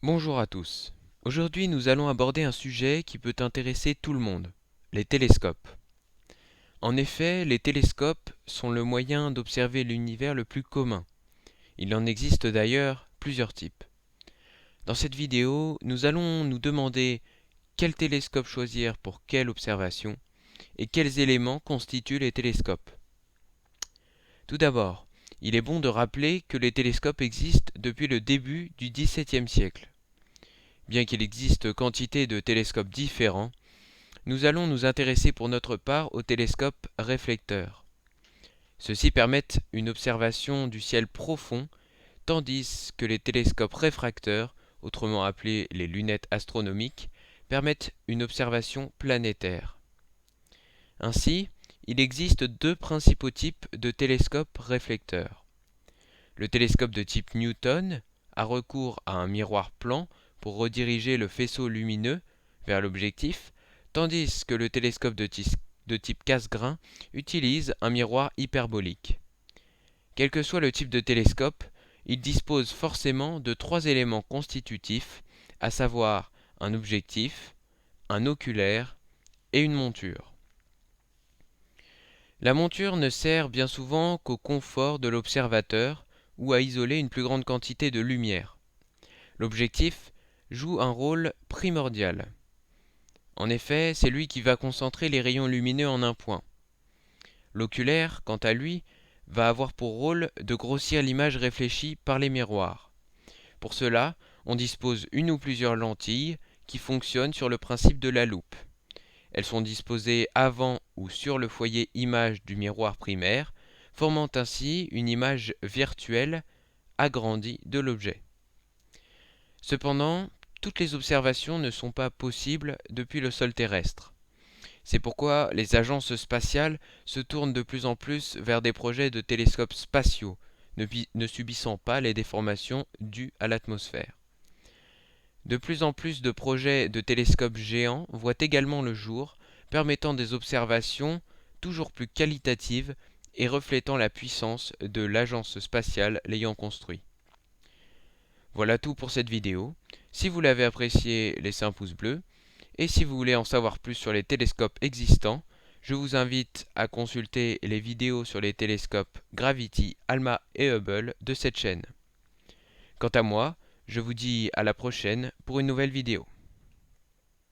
Bonjour à tous. Aujourd'hui, nous allons aborder un sujet qui peut intéresser tout le monde, les télescopes. En effet, les télescopes sont le moyen d'observer l'univers le plus commun. Il en existe d'ailleurs plusieurs types. Dans cette vidéo, nous allons nous demander quel télescope choisir pour quelle observation et quels éléments constituent les télescopes. Tout d'abord, il est bon de rappeler que les télescopes existent depuis le début du XVIIe siècle. Bien qu'il existe quantité de télescopes différents, nous allons nous intéresser pour notre part aux télescopes réflecteurs. Ceux-ci permettent une observation du ciel profond, tandis que les télescopes réfracteurs, autrement appelés les lunettes astronomiques, permettent une observation planétaire. Ainsi, il existe deux principaux types de télescopes réflecteurs. Le télescope de type Newton a recours à un miroir plan pour rediriger le faisceau lumineux vers l'objectif, tandis que le télescope de type Cassegrain utilise un miroir hyperbolique. Quel que soit le type de télescope, il dispose forcément de trois éléments constitutifs, à savoir un objectif, un oculaire et une monture. La monture ne sert bien souvent qu'au confort de l'observateur ou à isoler une plus grande quantité de lumière. L'objectif joue un rôle primordial. En effet, c'est lui qui va concentrer les rayons lumineux en un point. L'oculaire, quant à lui, va avoir pour rôle de grossir l'image réfléchie par les miroirs. Pour cela, on dispose une ou plusieurs lentilles qui fonctionnent sur le principe de la loupe. Elles sont disposées avant ou sur le foyer image du miroir primaire, formant ainsi une image virtuelle agrandie de l'objet. Cependant, toutes les observations ne sont pas possibles depuis le sol terrestre. C'est pourquoi les agences spatiales se tournent de plus en plus vers des projets de télescopes spatiaux, ne subissant pas les déformations dues à l'atmosphère. De plus en plus de projets de télescopes géants voient également le jour, permettant des observations toujours plus qualitatives et reflétant la puissance de l'agence spatiale l'ayant construit. Voilà tout pour cette vidéo. Si vous l'avez apprécié, laissez un pouce bleu. Et si vous voulez en savoir plus sur les télescopes existants, je vous invite à consulter les vidéos sur les télescopes Gravity, ALMA et Hubble de cette chaîne. Quant à moi, je vous dis à la prochaine pour une nouvelle vidéo.